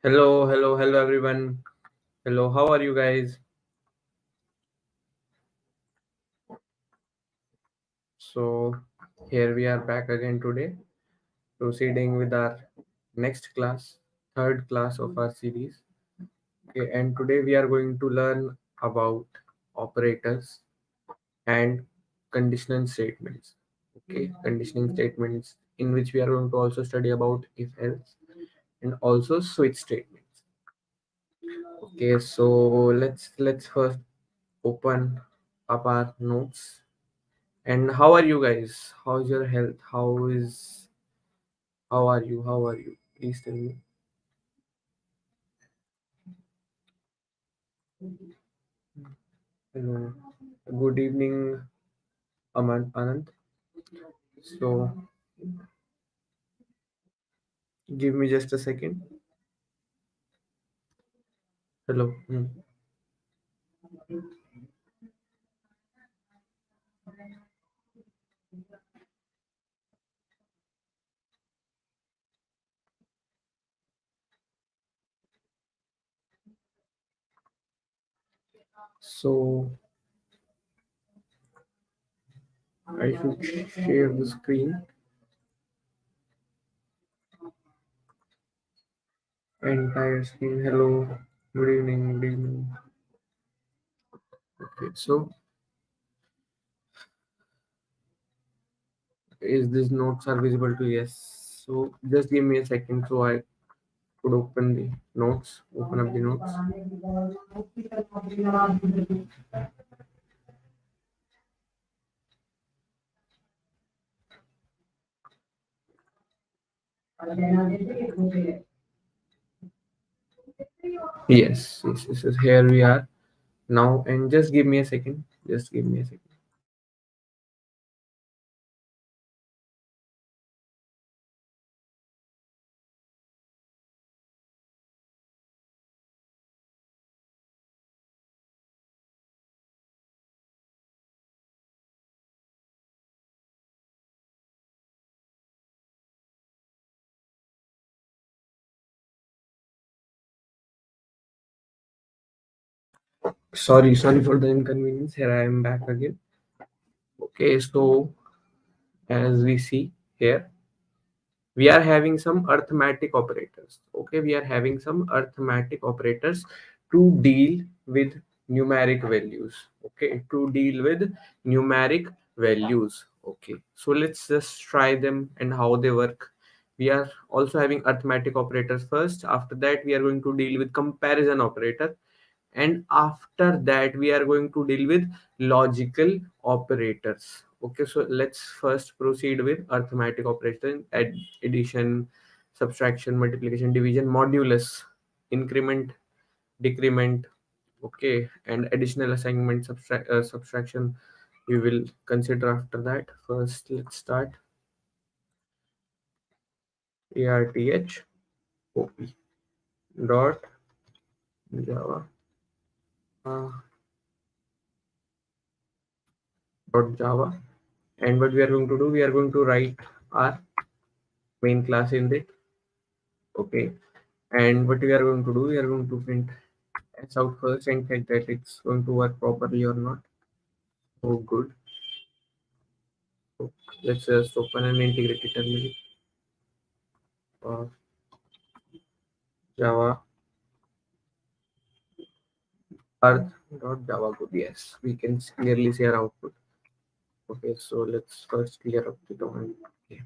Hello everyone. Hello, how are you guys? So, here we are back again today, proceeding with our next class, third class of our series. Okay, and today we are going to learn about operators and conditional statements. Okay, conditioning statements in which we are going to also study about if else and also switch statements. Okay, so let's first open up our notes. And how are you guys? How's your health? How are you? How are you? Please tell me. Hello. Good evening, Anand. So give me just a second. Hello. So I should share the screen. Entire screen. Hello. Good evening. Good evening. Okay. So is this notes are visible to yes? So just give me a second so I could open the notes. Open up the notes. Yes. Here we are now, and just give me a second. Just give me a second. Sorry for the inconvenience. Here I am back again. Okay, so as we see here, we are having some arithmetic operators. Okay, we are having some arithmetic operators to deal with numeric values. Okay, to deal with numeric values. Okay, so let's just try them and how they work. We are also having arithmetic operators first. After that, we are going to deal with comparison operator, and after that we are going to deal with logical operators. Okay, so let's first proceed with arithmetic operation: addition, subtraction, multiplication, division, modulus, increment, decrement. Okay, and additional assignment, subtraction we will consider after that. First let's start arth op dot java uh, dot java. And what we are going to do, we are going to write our main class in it. Okay, and what we are going to do, we are going to print s out first and check that it's going to work properly or not. Oh good. So let's just open an integrated terminal of java earth dot java code. Yes, we can clearly see our output. Okay, so let's first clear up the domain. Okay,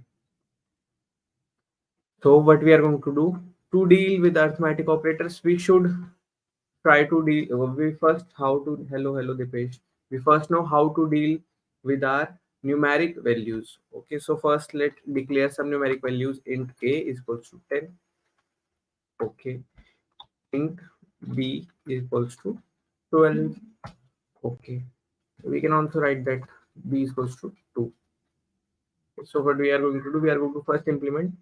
so what we are going to do, to deal with arithmetic operators, we should try to deal. We first how to hello Dipesh. We first know how to deal with our numeric values. Okay, so first let declare some numeric values. Int a is equals to 10. Okay, int b is equals to 12. Okay, we can also write that b is equals to 2. So what we are going to do, we are going to first implement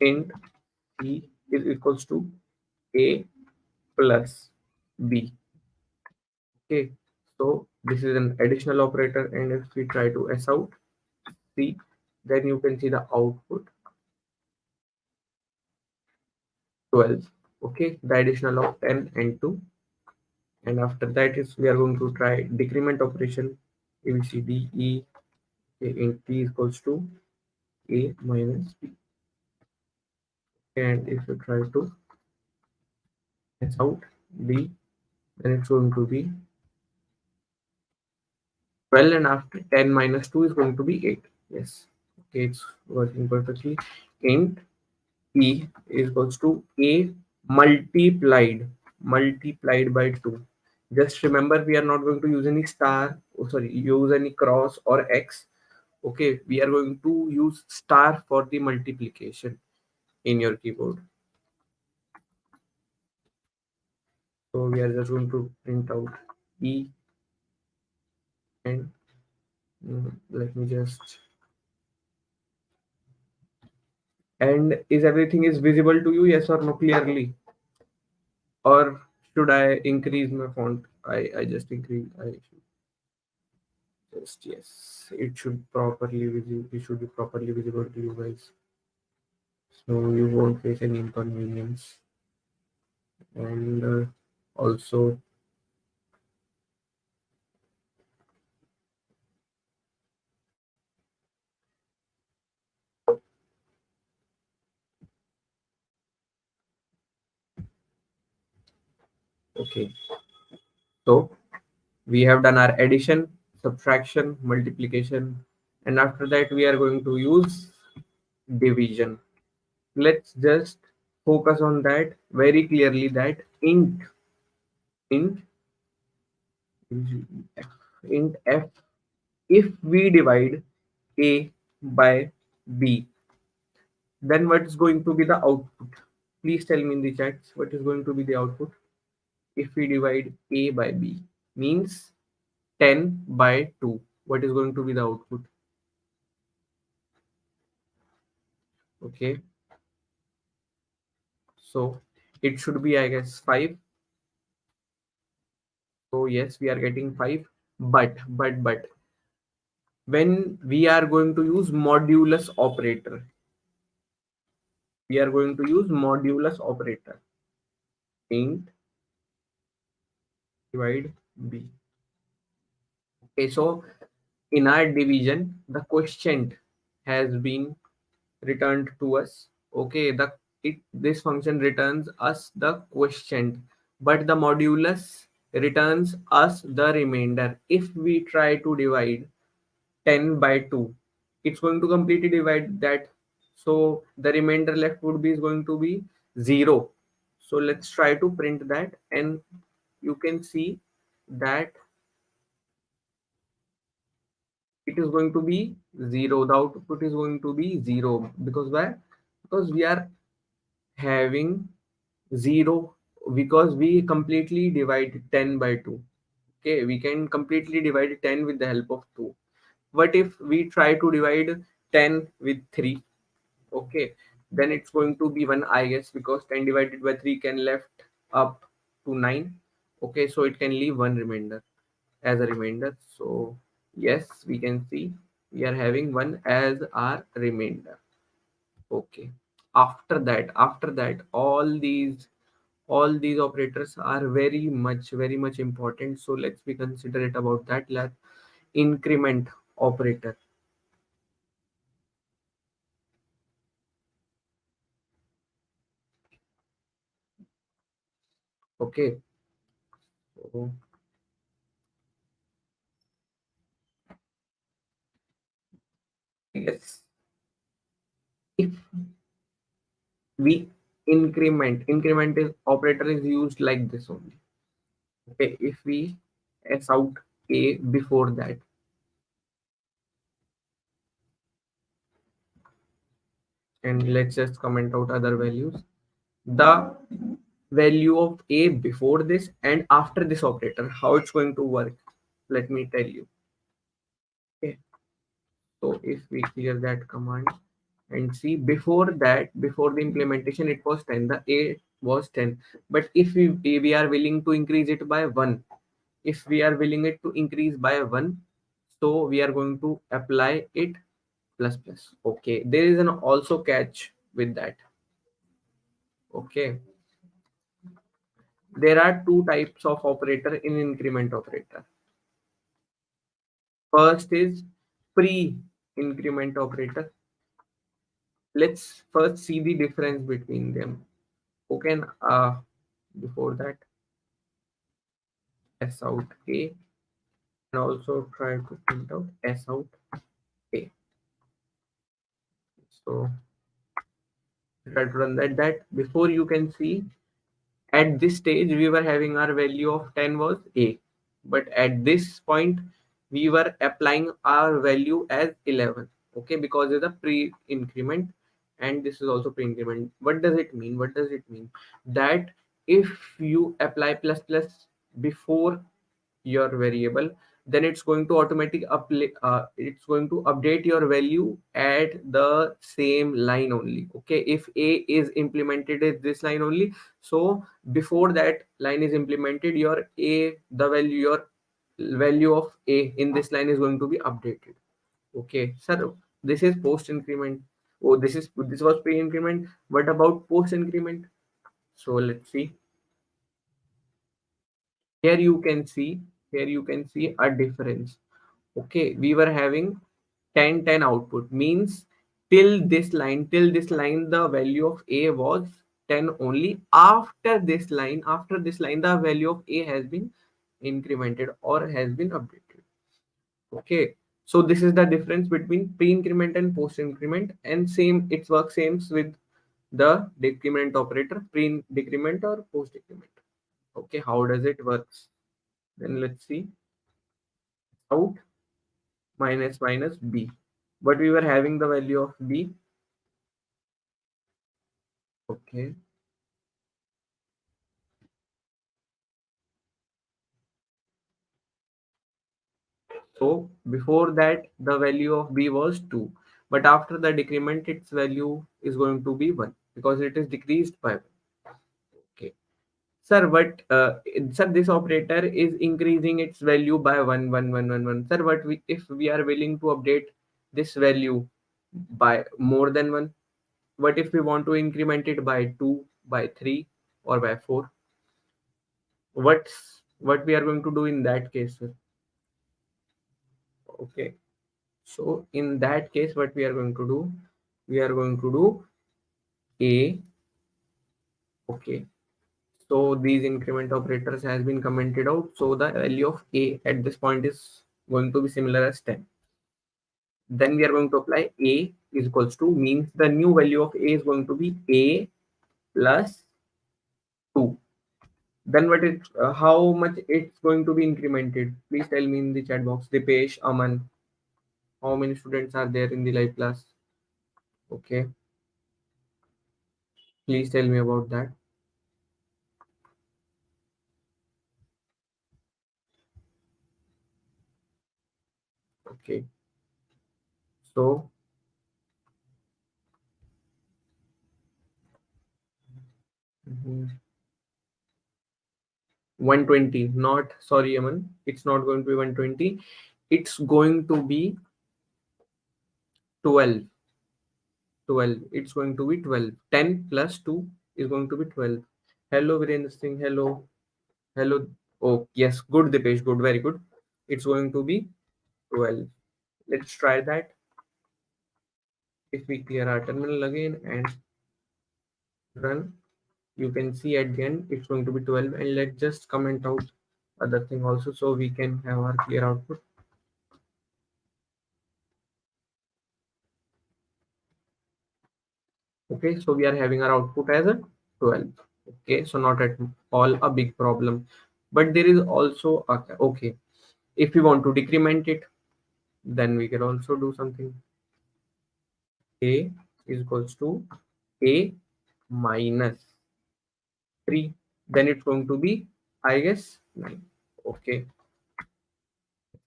int c is equals to a plus b. Okay, so this is an additional operator, and if we try to s out c, then you can see the output. 12. Okay, the additional of 10 and 2. And after that is we are going to try decrement operation. A B C D E A in T equals to A minus B. And if you try to S out B, then it's going to be 12, and after 10 minus 2 is going to be 8. Yes. Okay, it's working perfectly. Int E is equals to A multiplied by 2. Just remember, we are not going to use any star, oh, sorry, use any cross or X. Okay, we are going to use star for the multiplication in your keyboard. So we are just going to print out E, and let me just, and is everything is visible to you, yes or no, clearly? Or should I increase my font? I just increase, I should just, yes, it should properly visible, it should be properly visible to you guys, so you won't face any inconvenience. And also, okay, so we have done our addition, subtraction, multiplication, and after that we are going to use division. Let's just focus on that very clearly, that int int f, if we divide a by b, then what is going to be the output? Please tell me in the chats what is going to be the output if we divide a by b. Means 10 by 2. What is going to be the output? Okay, so it should be, I guess, 5. So yes, we are getting 5. But when we are going to use modulus operator, we are going to use modulus operator. Int divide b. Okay, so in our division, the quotient has been returned to us. Okay, this function returns us the quotient, but the modulus returns us the remainder. If we try to divide 10 by 2, it's going to completely divide that, so the remainder left would be is going to be 0. So let's try to print that, and you can see that it is going to be 0. The output is going to be 0, because why? Because we are having 0, because we completely divide 10 by 2. Okay, we can completely divide 10 with the help of 2. What if we try to divide 10 with 3? Okay, then it's going to be 1, I guess, because 10 divided by 3 can left up to 9. Okay, so it can leave one remainder as a remainder. So yes, we can see we are having 1 as our remainder. Okay, after that all these operators are very much important. So let's be considerate about that. Let increment operator. Okay, so I guess if we increment is operator is used like this only. Okay, if we s out a before that, and let's just comment out other values, the value of a before this and after this operator, how it's going to work, let me tell you. Okay, so if we clear that command and see, before that, before the implementation, it was 10, the a was 10. But if we are willing to increase it by 1, if we are willing it to increase by 1, so we are going to apply it plus plus. Okay, there is an also catch with that. Okay, there are two types of operator in increment operator. First is pre-increment operator. Let's first see the difference between them. Okay, before that, S out A, and also try to print out S out A. So try to run that before you can see at this stage we were having our value of 10 was A, but at this point we were applying our value as 11. Okay, because it's a pre-increment and this is also pre-increment. What does it mean? What does it mean? That if you apply plus plus before your variable, then it's going to it's going to update your value at the same line only. Okay, if A is implemented at this line only, so before that line is implemented, your value of A in this line is going to be updated. Okay, sir, this is post increment. Oh, this was pre increment. What about post increment? So let's see. Here you can see, here you can see a difference. Okay, we were having 10 10 output, means till this line the value of A was 10 only. After this line the value of A has been incremented or has been updated. Okay, so this is the difference between pre-increment and post-increment, and same it works same with the decrement operator, pre-decrement or post-decrement. Okay, how does it works? Then let's see. Out minus B, but we were having the value of B. Okay, so before that the value of B was 2, but after the decrement its value is going to be 1 because it is decreased by 1. Okay, sir, but sir, this operator is increasing its value by 1 1 1 1 1. Sir, but if we are willing to update this value by more than 1, what if we want to increment it by 2, by 3, or by 4? What we are going to do in that case, sir? Okay, so in that case what we are going to do, we are going to do A. Okay, so these increment operators has been commented out, so the value of A at this point is going to be similar as 10. Then we are going to apply A is equals to, means the new value of A is going to be A plus 2. Then how much it's going to be incremented? Please tell me in the chat box. Dipesh, Aman, how many students are there in the live class? Okay, please tell me about that. Okay, so 120, not, sorry Aman, it's not going to be 120, it's going to be 12. 12, it's going to be 12. 10 plus 2 is going to be 12. Hello Virendra Singh, hello. Hello. Oh, yes. Good, Dipesh. Good. Very good. It's going to be 12. Let's try that. If we clear our terminal again and run, you can see at the end it's going to be 12. And let's just comment out other thing also so we can have our clear output. Okay, so we are having our output as a 12. Okay, so not at all a big problem. But there is also a, okay, if we want to decrement it, then we can also do something. A is equals to A minus 3, then it's going to be, I guess, 9. Okay,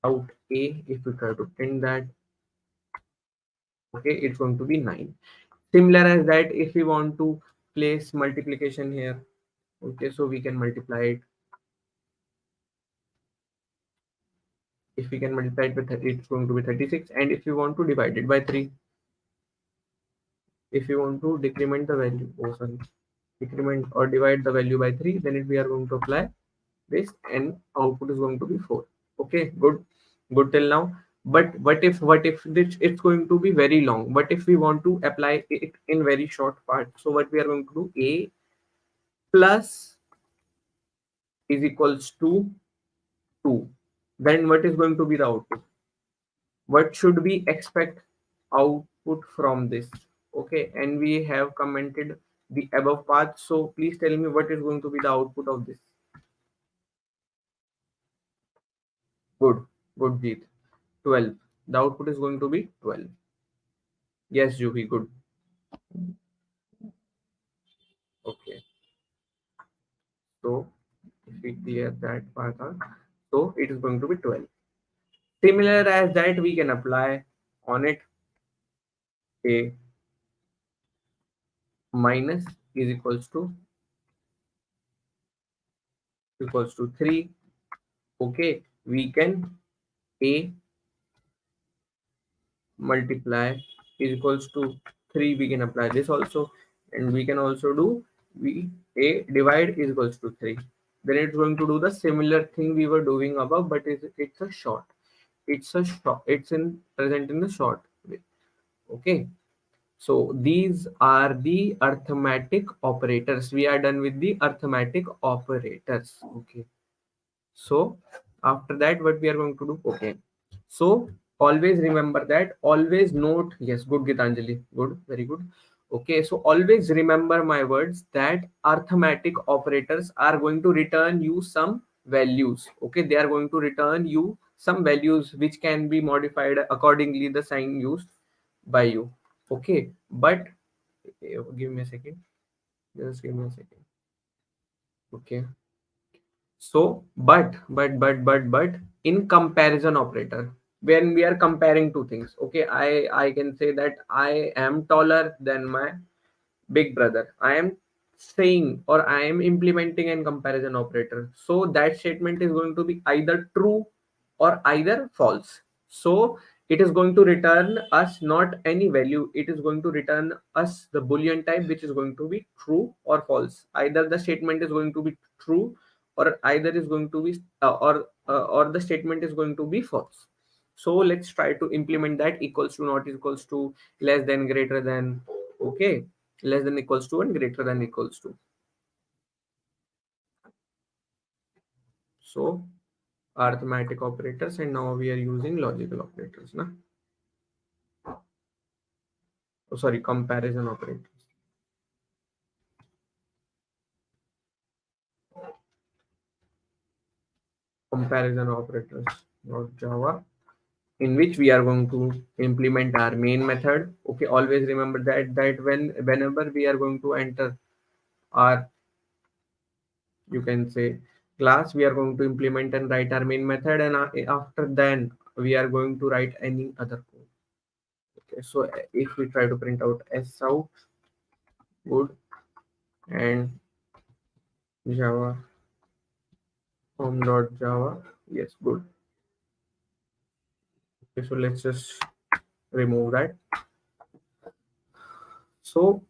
out A, if we try to print that, okay, it's going to be 9. Similar as that, if we want to place multiplication here, okay, so we can multiply it. If we can multiply it with 30, it's going to be 36. And if you want to divide it by 3, if you want to decrement the value, oh sorry, decrement or divide the value by 3, then we are going to apply this and output is going to be 4. Okay, good till now. But what if this, it's going to be very long. But if we want to apply it in very short part, so what we are going to do, a plus is equals to 2, then what is going to be the output? What should we expect output from this? Okay, and we have commented the above path, so please tell me what is going to be the output of this. Good, good, Jeet. 12. The output is going to be 12. Yes, Juhi, good. Okay, so if we clear that part out, so it is going to be 12. Similar as that, we can apply on it a minus is equals to 3. Okay, we can a multiply is equals to 3, we can apply this also, and we can also do we a divide is equals to 3. Then it's going to do the similar thing we were doing above, but it's a short, it's in present in the short way. Okay, so these are the arithmetic operators. We are done with the arithmetic operators. Okay, so after that, what we are going to do? Okay, so always remember that. Always note. Yes, good, Gitanjali. Good, very good. Okay, so always remember my words that arithmetic operators are going to return you some values. Okay, they are going to return you some values which can be modified accordingly the sign used by you. Okay, but give me a second. Just give me a second. Okay. So, but in comparison operator, when we are comparing two things, okay, I can say that I am taller than my big brother. I am saying or I am implementing an comparison operator. So that statement is going to be either true or either false. So it is going to return us not any value. It is going to return us the boolean type, which is going to be true or false. Either the statement is going to be true or either is going to be or the statement is going to be false. So let's try to implement that. Equals to, not equals to, less than, greater than. Okay, less than equals to and greater than equals to. So arithmetic operators, and now we are using logical operators. Na? Oh, sorry, comparison operators. Comparison operators, not Java, in which we are going to implement our main method. Okay, always remember that whenever we are going to enter our, you can say, class, we are going to implement and write our main method, and after then we are going to write any other code. Okay, so if we try to print out s out, good, and Java home.java, yes, good. Okay, so let's just remove that. So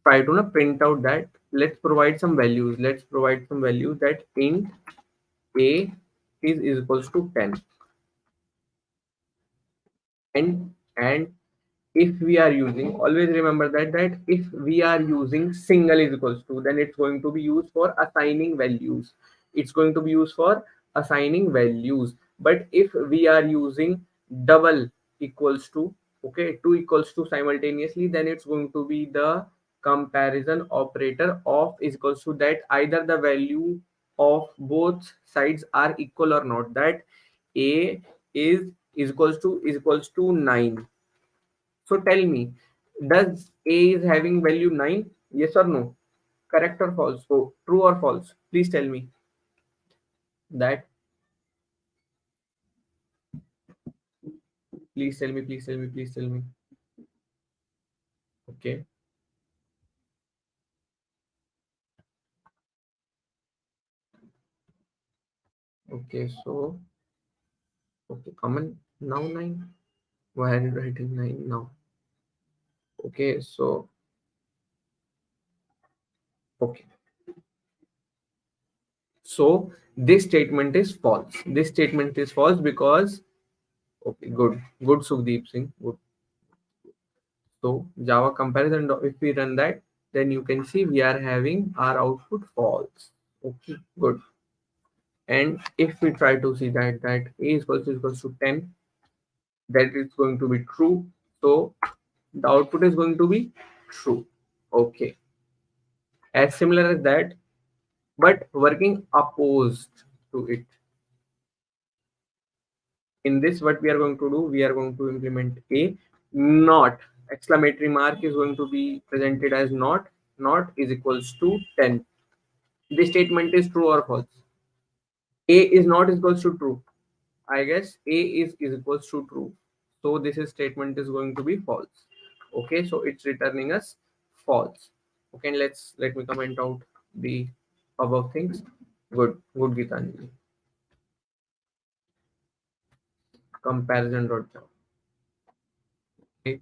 try to print out that. Let's provide some values. Let's provide some values that int a is equals to 10, and if we are using, always remember that if we are using single is equals to, then it's going to be used for assigning values. It's going to be used for assigning values. But if we are using double equals to, okay, two equals to simultaneously, then it's going to be the comparison operator of is equals to, that either the value of both sides are equal or not. That a is equals to 9. So tell me, does A is having value 9? Yes or no? Correct or false? So true or false? Please tell me that. Please tell me, please tell me, please tell me. Okay. Okay, so okay, common now 9. Why are you writing 9 now? Okay, so Okay, so this statement is false. This statement is false because, okay, good Sukhdeep Singh, good. So Java comparison, if we run that, then you can see we are having our output false. Okay, good. And if we try to see that a is equals to 10, that is going to be true. So the output is going to be true. Okay, as similar as that, but working opposed to it. In this, what we are going to do, we are going to implement a not, exclamatory mark is going to be presented as not is equals to 10. This statement is true or false? A is not equals to true. I guess a is equals to true, so this is statement is going to be false. Okay, so it's returning us false. Okay, and let me comment out the above things. Good Gitanjali. Comparison dot java. Okay,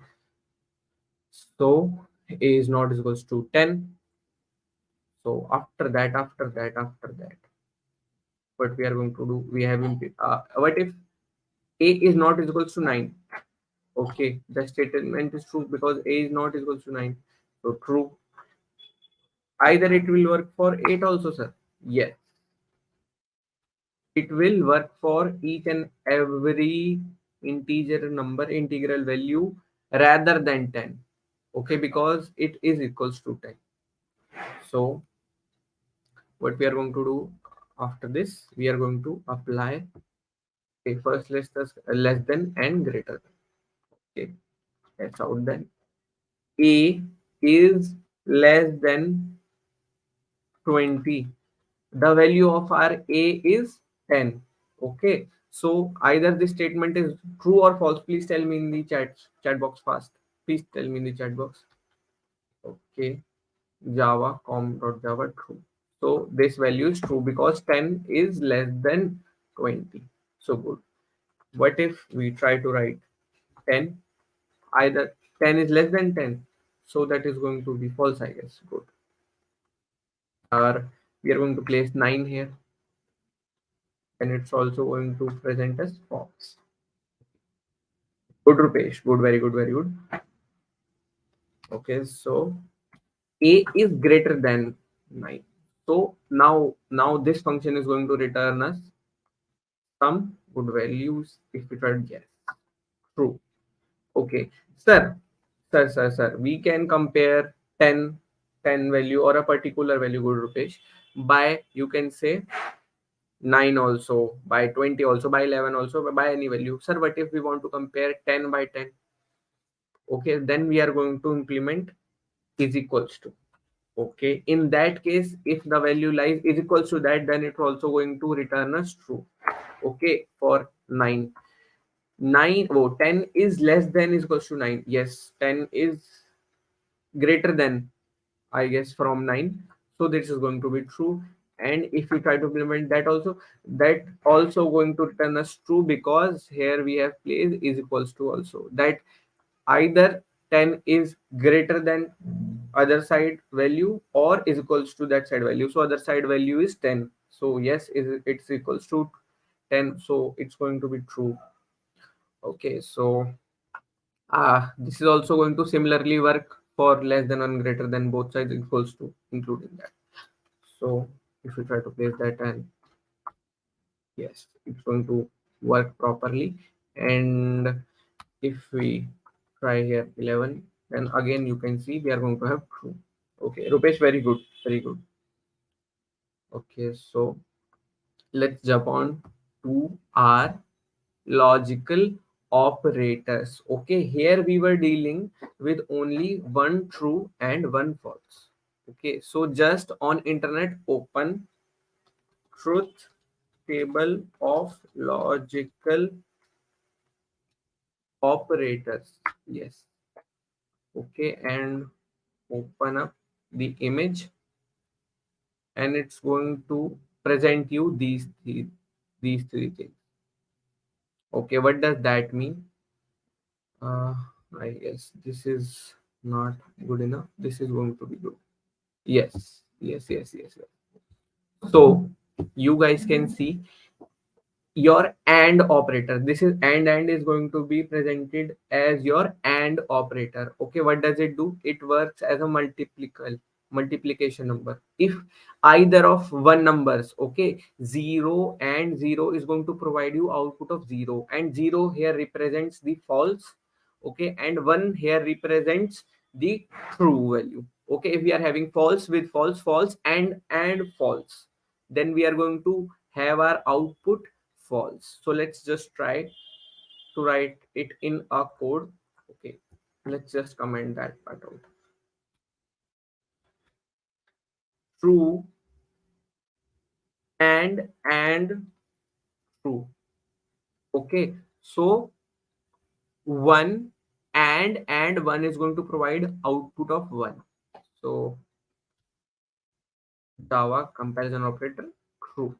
so a is not equals to 10. So after that, what we are going to do, we have what if a is not equals to 9? Okay, the statement is true because a is not equals to 9. So true. Either it will work for 8 also, sir. Yes, it will work for each and every integer number, integral value rather than 10. Okay, because it is equals to 10. So what we are going to do after this, we are going to apply a first less than and greater than. Okay, that's out then. A is less than 20. The value of our a is 10. Okay, so either this statement is true or false. Please tell me in the chat box fast. Please tell me in the chat box. Okay, java com.java true. So this value is true because 10 is less than 20. So good. What if we try to write 10? Either 10 is less than 10, so that is going to be false, I guess. Good. Or we are going to place 9 here, and it's also going to present as false. Good, Rupesh. Good, very good, very good. Okay, so a is greater than 9. So now this function is going to return us some good values if we try. Yes, true. Okay, sir, we can compare 10 value or a particular value, good Rupesh, by, you can say, 9 also, by 20 also, by 11 also, by any value. Sir, what if we want to compare 10 by 10? Okay, then we are going to implement is equals to. Okay, in that case, if the value lies is equals to that, then it's also going to return us true. Okay, for 9. 10 is less than is equals to 9. Yes, 10 is greater than, I guess, from 9. So this is going to be true. And if we try to implement that also going to return us true, because here we have placed is equals to also. That either 10 is greater than other side value or is equals to that side value. So other side value is 10. So yes, it's equals to 10. So it's going to be true. Okay, so this is also going to similarly work for less than and greater than, both sides equals to, including that. So if we try to place that, and yes, it's going to work properly. And if we try here 11, then again you can see we are going to have true. Okay, Rupesh, very good, very good. Okay, so let's jump on to our logical operators. Okay, here we were dealing with only one true and one false. Okay, so just on internet open truth table of logical operators. Yes. Okay, and open up the image, and it's going to present you these three things. Okay, what does that mean? I guess this is not good enough. This is going to be good. Yes. Yes, yes, yes, yes. So you guys can see your and operator. This is and is going to be presented as your and operator. Okay, what does it do? It works as a multiplication number. If either of one numbers, okay, 0 and 0 is going to provide you output of 0, and 0 here represents the false, okay, and 1 here represents the true value. Okay, if we are having false with false, false and false, then we are going to have our output false. So let's just try to write it in a code. Okay, let's just comment that part out. True and true. Okay, so one and one is going to provide output of one. So Java comparison operator true.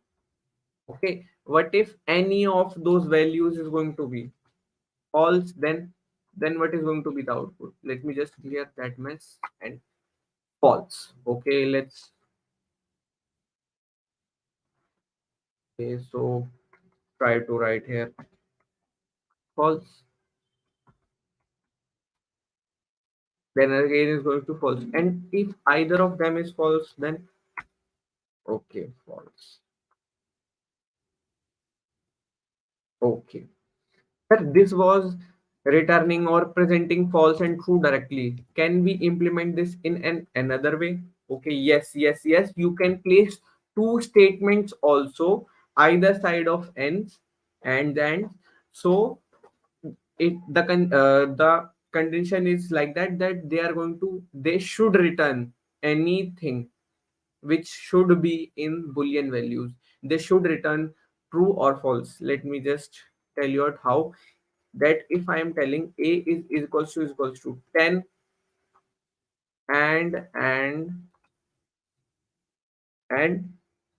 Okay, what if any of those values is going to be false? Then what is going to be the output? Let me just clear that mess. And false. Okay, let's. Okay, so try to write here false. Then again is going to false. And if either of them is false, then okay, false. Okay. But this was returning or presenting false and true directly. Can we implement this in another way? Okay, yes, yes, yes. You can place two statements also either side of ends and then. So the condition is like that they are going to, they should return anything which should be in boolean values. They should return true or false. Let me just tell you out how. That if I am telling a is equals to 10 and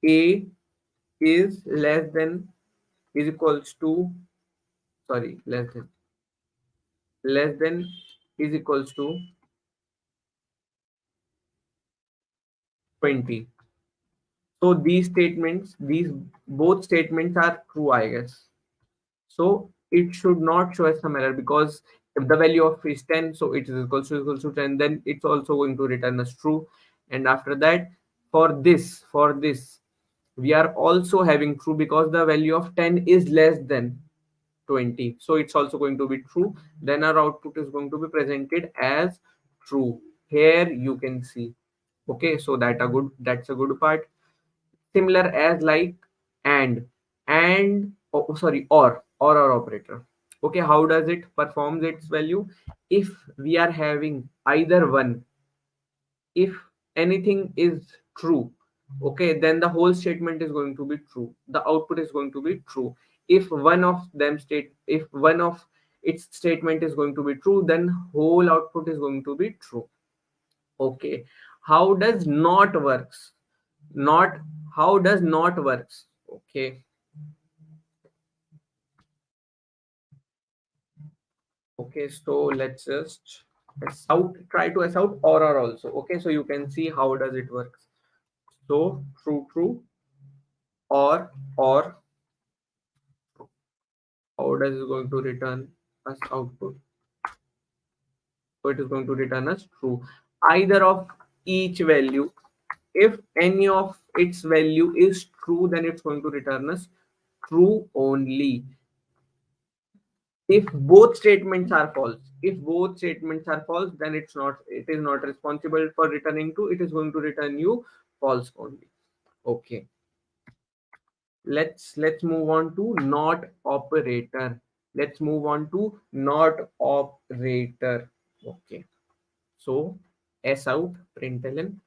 a is less than is equals to, sorry, less than is equals to 20. So these both statements are true, I guess. So it should not show as some error, because if the value of is 10, so it is equals to 10, then it's also going to return as true. And after that, for this, we are also having true because the value of 10 is less than 20. So it's also going to be true. Then our output is going to be presented as true. Here you can see. Okay, so that's a good part. Similar as like and oh, sorry, or our operator. Okay, how does it performs its value? If we are having either one, if anything is true, okay, then the whole statement is going to be true, the output is going to be true. If one of its statement is going to be true, then whole output is going to be true. Okay, how does not works? Not How does not works? Okay, okay, so let's just S out, try to S out or also. Okay, so you can see how does it works. So true or how does it going to return us output? So it is going to return us true. Either of each value, if any of its value is true, then it's going to return us true only. If both statements are false, then it is not responsible for returning true. It is going to return you false only. Okay, let's move on to not operator. Let's move on to not operator. Okay, so s out println.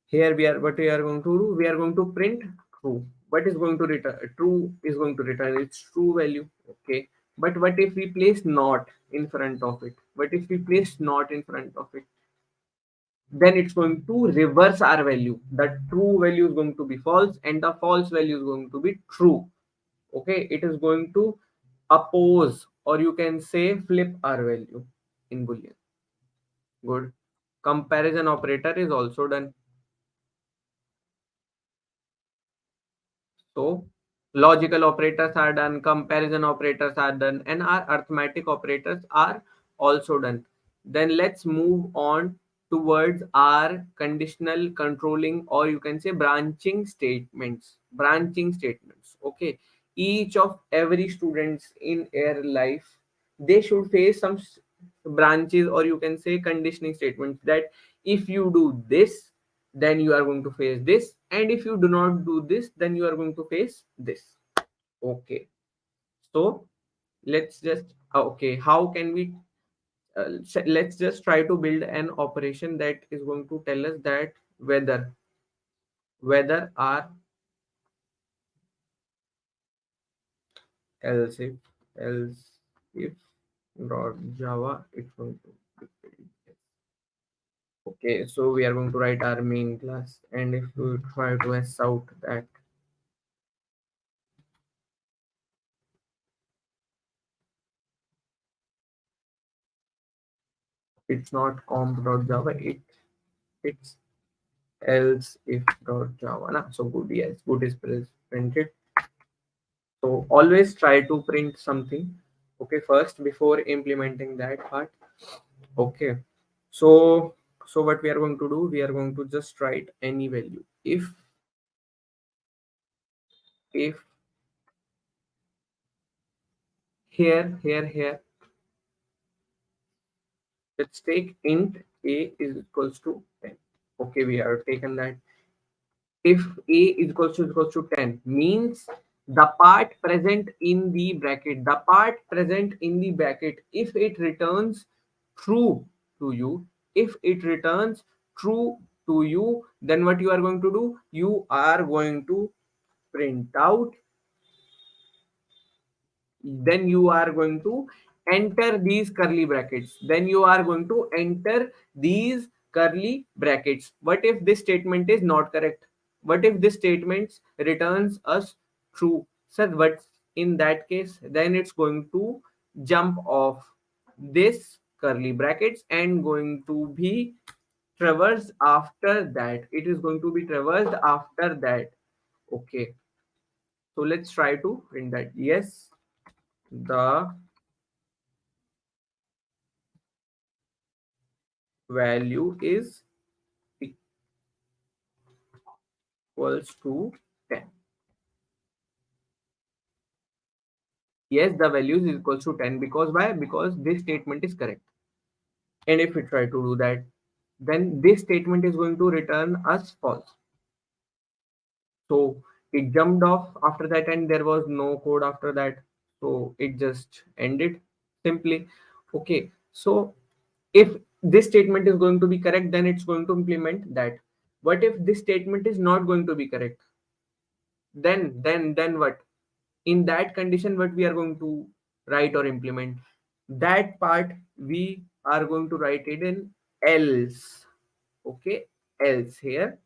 Here we are, what we are going to do, we are going to print true. What is going to return? True is going to return its true value. Okay, but what if we place not in front of it? What if we place not in front of it? Then it's going to reverse our value. The true value is going to be false and the false value is going to be true. Okay, it is going to oppose, or you can say flip our value in boolean. Good. Comparison operator is also done. So logical operators are done, comparison operators are done, and our arithmetic operators are also done. Then let's move on towards our conditional, controlling, or you can say branching statements. Branching statements. Okay. Each of every students in their life, they should face some branches, or you can say conditioning statements, that if you do this, then you are going to face this, and if you do not do this, then you are going to face this. Okay, so let's just okay, how can we let's just try to build an operation that is going to tell us that whether our else if dot java, it's going to be. Okay, so we are going to write our main class, and if we try to s out that, it's not comp.java, it's else if dot java na. So good, yes, good is printed. So always try to print something, okay, first before implementing that part. Okay, so what we are going to do, we are going to just write any value. If here, let's take int a is equals to 10. Okay, we have taken that. If a is equals to 10 means the part present in the bracket, if it returns true to you, if it returns true to you, then what you are going to do, you are going to print out, then you are going to enter these curly brackets, what if this statement is not correct, what if this statement returns us true, sir, what in that case, then it's going to jump off this curly brackets and going to be traversed after that, it is going to be traversed after that. Okay, so let's try to print that, yes, the value is equals to 10. Yes, the value is equals to 10, because why? Because this statement is correct. And if we try to do that, then this statement is going to return us false. So it jumped off after that, and there was no code after that. So it just ended simply. Okay, so if this statement is going to be correct, then it's going to implement that. What if this statement is not going to be correct? Then what? In that condition, what we are going to write or implement, that part we are going to write it in else. Okay, else here,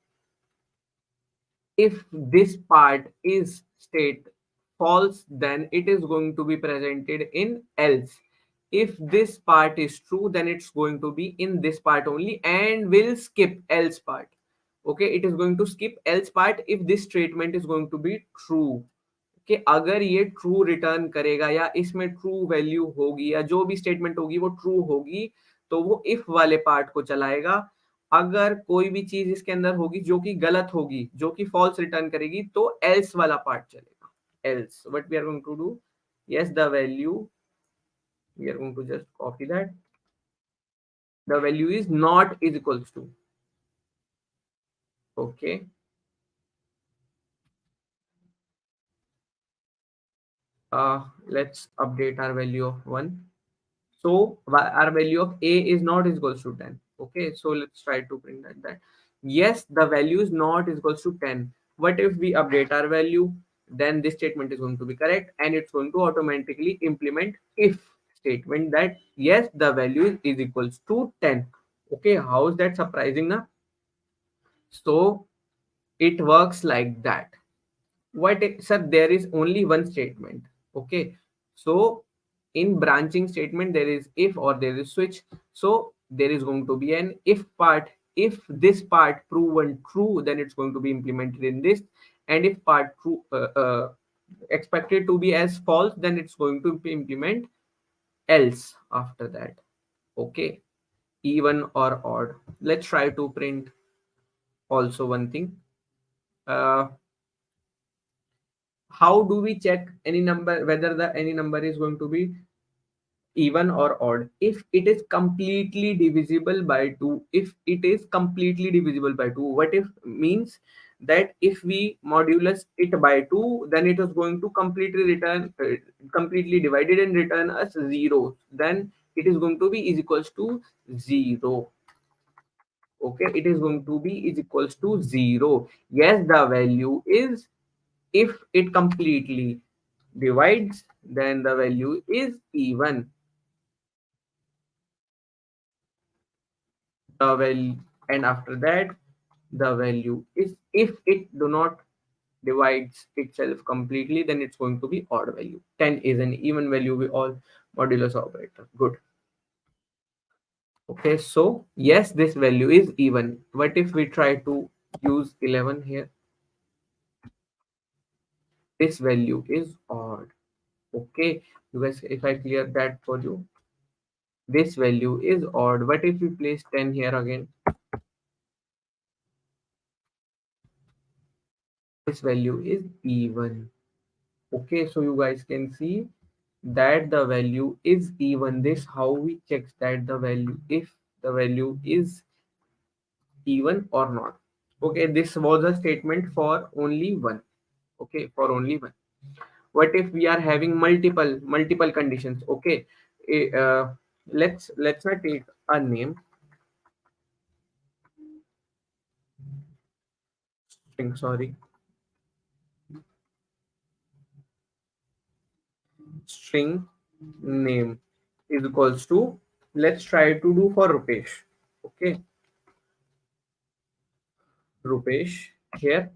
if this part is state false, then it is going to be presented in else. If this part is true, then it's going to be in this part only and will skip else part. Okay, it is going to skip else part if this statement is going to be true. कि अगर ये true return करेगा या इसमें true value होगी या जो भी स्टेटमेंट होगी वो ट्रू होगी, तो वो इफ वाले पार्ट को चलाएगा। अगर कोई भी चीज इसके अंदर होगी जो कि गलत होगी, जो कि फॉल्स रिटर्न करेगी, तो एल्स वाला पार्ट चलेगा। Else what we are going to do, yes, the value, we are going to just copy that, the value is not is equals to, okay, let's update our value of 1. So our value of a is not is equals to 10. Okay, so let's try to print that yes, the value is not is equals to 10. What if we update our value? Then this statement is going to be correct, and it's going to automatically implement if statement that yes, the value is equals to 10. Okay, how is that surprising now? So it works like that. What sir, there is only one statement. Okay, so in branching statement there is if or there is switch, so there is going to be an if part. If this part proven true, then it's going to be implemented in this, and if part true expected to be as false, then it's going to implement else after that. Okay, even or odd. Let's try to print also one thing. uh, how do we check any number, whether the any number is going to be even or odd? If it is completely divisible by 2, if it is completely divisible by 2, what if means that if we modulus it by 2, then it is going to completely return completely divided and return us 0, then it is going to be is equals to 0. Okay, it is going to be is equals to 0. Yes, the value is, if it completely divides, then the value is even. The value, and after that the value is, if it do not divides itself completely, then it's going to be odd value. 10 is an even value, we all modulus operator. Good. Okay, so yes, this value is even. What if we try to use 11 here? This value is odd. Okay, you guys, if I clear that for you, this value is odd. What if we place 10 here again? This value is even. Okay, so you guys can see that the value is even. This how we check that the value, if the value is even or not. Okay, this was a statement for only one. Okay, for only one. What if we are having multiple conditions? Okay, let's not take a name string, sorry, string name is equals to, let's try to do for Rupesh. Okay, Rupesh here.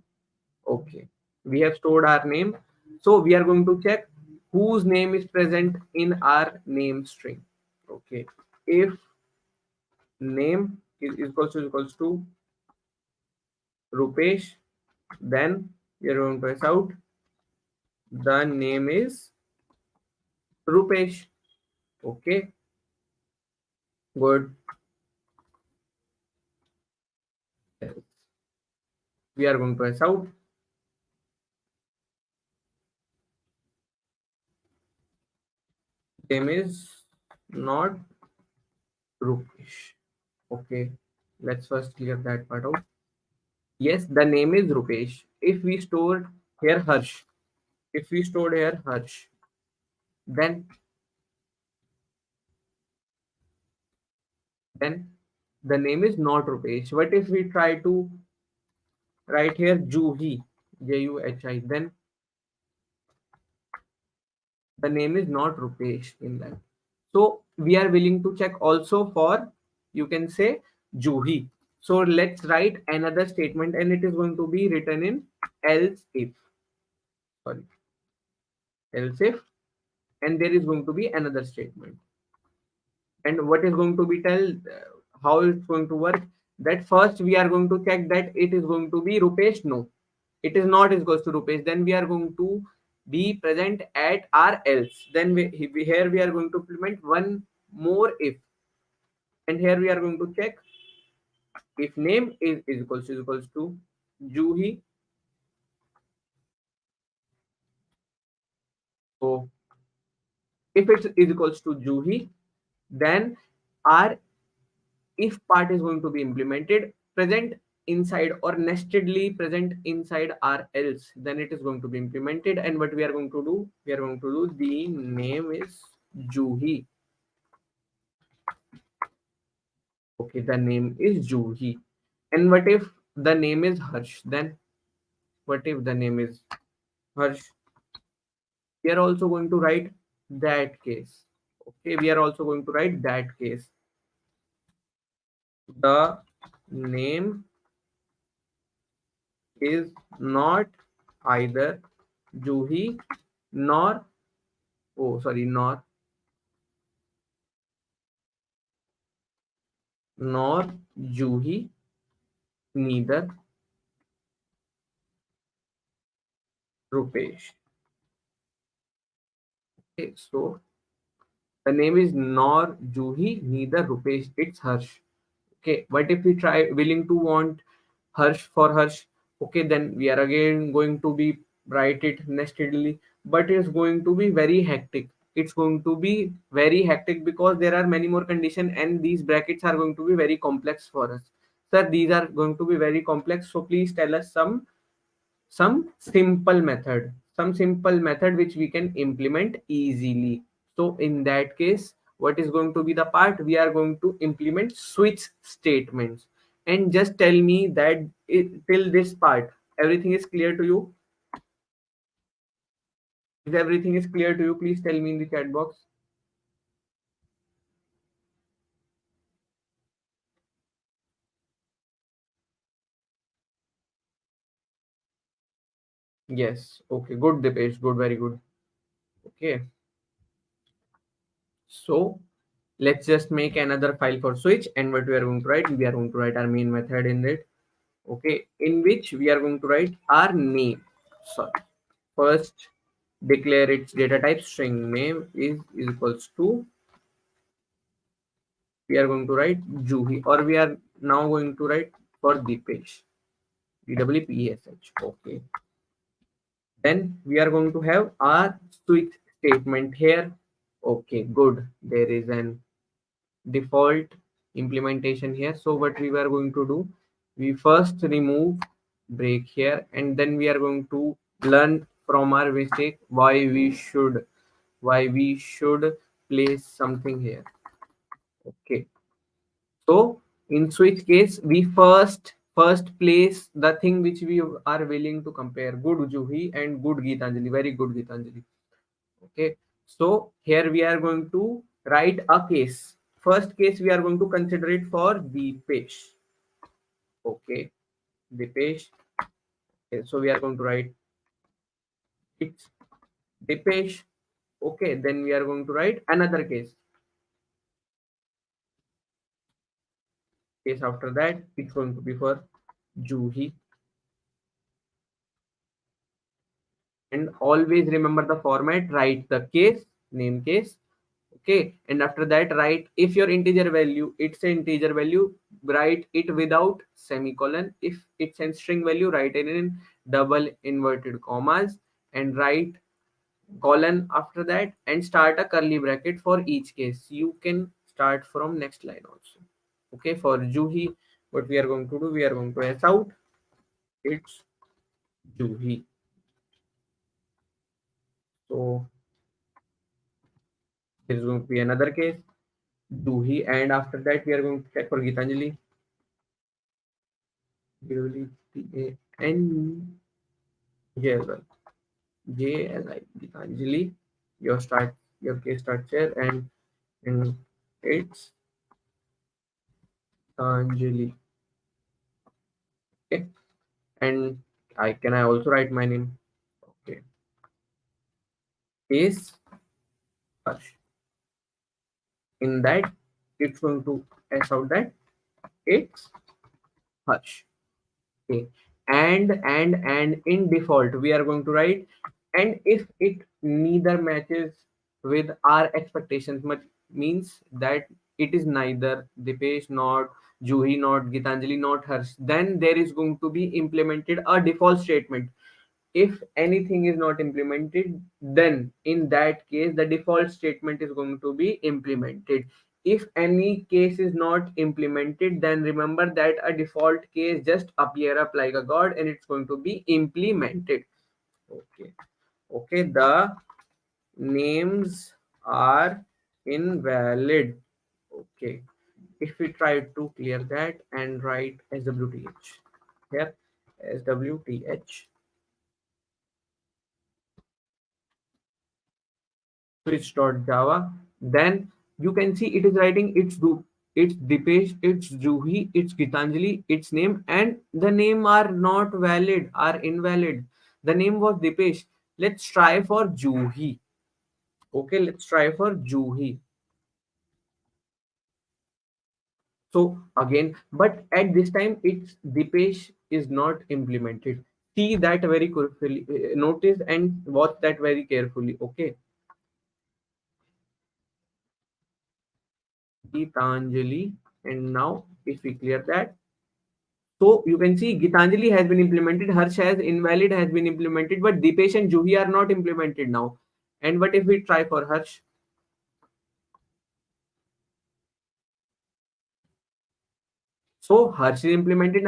Okay, we have stored our name, so we are going to check whose name is present in our name string. Okay, if name is equals to Rupesh, then we are going to press out the name is Rupesh. Okay, good. We are going to press out name is not Rupesh. Okay, let's first clear that part out. Yes, the name is Rupesh. If we stored here Harsh, if we stored here Harsh, then then the name is not Rupesh. What if we try to write here Juhi, Juhi, then the name is not Rupesh in that. So we are willing to check also for, you can say, Juhi. So let's write another statement, and it is going to be written in else if, sorry, else if, and there is going to be another statement. And what is going to be tell, how it's going to work, that first we are going to check that it is going to be Rupesh. No, it is not is equals to Rupesh. Then we are going to be present at our else. Then here we are going to implement one more if, and here we are going to check if name is equals to Juhi. So if it is equals to Juhi, then our if part is going to be implemented present inside or nestedly present inside our else, then it is going to be implemented. And what we are going to do, we are going to do the name is Juhi. Okay, the name is Juhi. And what if the name is Harsh? Then what if the name is Harsh? We are also going to write that case. Okay, we are also going to write that case. The name is not either Juhi nor, oh sorry, nor Juhi, neither Rupesh. Okay, so the name is nor Juhi, neither Rupesh, it's Harsh. Okay, what if we try willing to want Harsh for Harsh? Okay, then we are again going to be write it nestedly, but it's going to be very hectic. It's going to be very hectic because there are many more condition and these brackets are going to be very complex for us. Sir, these are going to be very complex. So please tell us some simple method which we can implement easily. So in that case, what is going to be the part? We are going to implement switch statements. And just tell me that till this part everything is clear to you. If everything is clear to you, please tell me in the chat box. Yes, okay, good Dipesh, good, very good. Okay, so let's just make another file for switch, and what we are going to write, we are going to write our main method in it. Okay, in which we are going to write our name. Sorry, first declare its data type string. Name is equals to, we are going to write Juhi, or we are now going to write for Deepesh, DWPESH. Okay, then we are going to have our switch statement here. Okay, good, there is an default implementation here. So what we were going to do, we first remove break here, and then we are going to learn from our mistake why we should place something here. Okay, so in switch case, we first place the thing which we are willing to compare, good Juhi and good Geetanjali, very good Geetanjali. Okay, so here we are going to write a case. First case we are going to consider it for Deepesh. Okay, Deepesh. Okay, so we are going to write it's Deepesh. Okay, then we are going to write another case after that. It's going to be for Juhi. And always remember the format, write the case, name case. Okay, and after that write, if your integer value, it's an integer value, write it without semicolon. If it's a string value, write it in double inverted commas, and write colon after that, and start a curly bracket for each case. You can start from next line also. Okay, for Juhi, what we are going to do, we are going to s out it's Juhi. So there is going to be another case Juhi, and after that we are going to check for Gitanjali. G-A-N-J-L-I. J-L-I. Gitanjali. Your case starts here, and it's Gitanjali. Okay. And I also write my name. Okay. Case Harsh. In that, it's going to S out that it's Harsh. Okay, and in default we are going to write, and if it neither matches with our expectations, much means that it is neither Dipesh, not Juhi, not Gitanjali, not Harsh, then there is going to be implemented a default statement. If anything is not implemented, then in that case the default statement is going to be implemented. If any case is not implemented, then remember that a default case just appear up like a god and it's going to be implemented. Okay, okay, the names are invalid. Okay, if we try to clear that and write swth here, swth switch.java, then you can see it is writing it's Dipesh, it's Juhi, it's Gitanjali, its name, and the name are not valid, are invalid. The name was Dipesh. Let's try for Juhi. Okay, let's try for Juhi. So again, but at this time it's Dipesh is not implemented. See that very carefully, notice and watch that very carefully. Okay, Gitanjali, and now if we clear that, so you can see Gitanjali has been implemented, Harsh has invalid has been implemented, but Dipesh and Juhi are not implemented now. And what if we try for Harsh? So Harsh is implemented,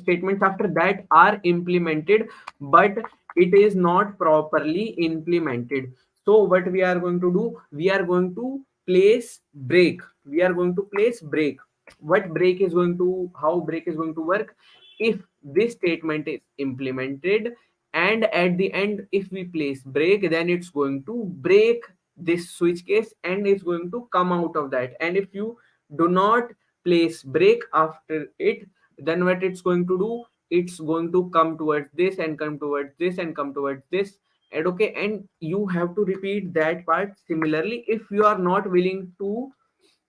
statements after that are implemented, but it is not properly implemented. So what we are going to do? We are going to place break. We are going to place break. What break is going to, how break is going to work? If this statement is implemented and at the end, if we place break, then it's going to break this switch case and it's going to come out of that. And if you do not place break after it, then what it's going to do, it's going to come towards this and come towards this and come towards this. And okay, and you have to repeat that part similarly. If you are not willing to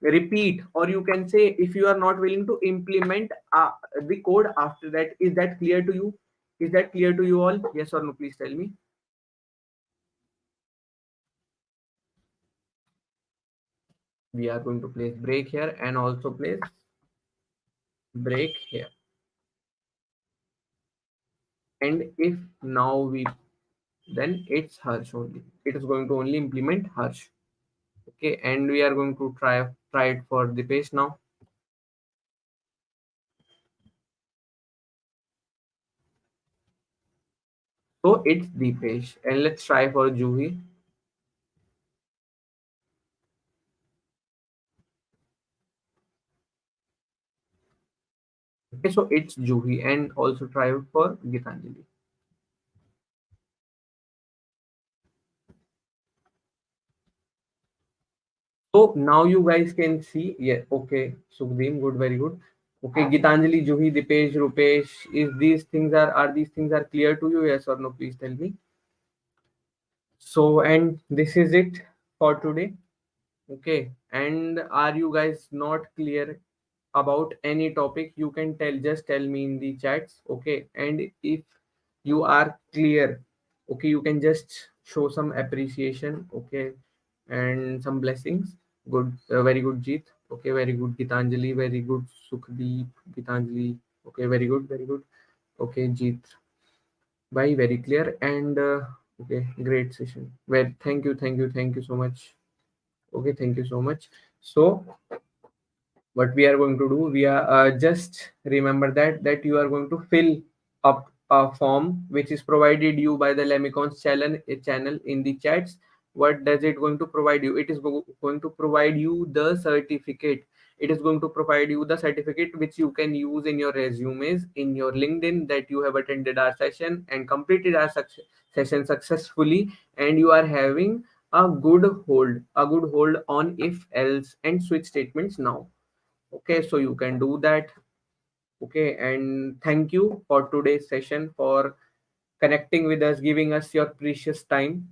repeat, or you can say if you are not willing to implement the code after that, is that clear to you? Is that clear to you all? Yes or no, please tell me. We are going to place break here and also place break here. And if now we, then it's Harsh only. It is going to only implement Harsh. Okay, and we are going to try it for the page now. So it's the page, and let's try for Juhi. Okay, so it's Juhi, and also try it for Gitanjali. So now you guys can see, yeah, okay, Sukhdeem, good, very good. Okay, Gitanjali, Juhi, Dipesh, Rupesh, is these things are these things are clear to you? Yes or no? Please tell me. So, and this is it for today. Okay, and are you guys not clear about any topic? You can just tell me in the chats. Okay, and if you are clear, okay, you can just show some appreciation. Okay, and some blessings. Good, very good, Jeet. Okay, very good, Gitanjali. Very good, Sukhdeep. Gitanjali. Okay, very good, very good. Okay, Jeet. Bye, very clear. And okay, great session. Well, thank you so much. Okay, thank you so much. So what we are going to do, we are just remember that you are going to fill up a form which is provided you by the LaMiCons channel in the chats. What does it going to provide you? It is going to provide you the certificate. It is going to provide you the certificate which you can use in your resumes, in your LinkedIn, that you have attended our session and completed our session successfully, and you are having a good hold on if else and switch statements now. Okay, so you can do that. Okay, and thank you for today's session, for connecting with us, giving us your precious time.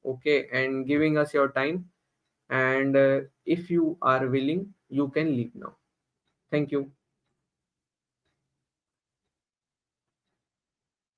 Okay, and giving us your time. And if you are willing, you can leave now. Thank you.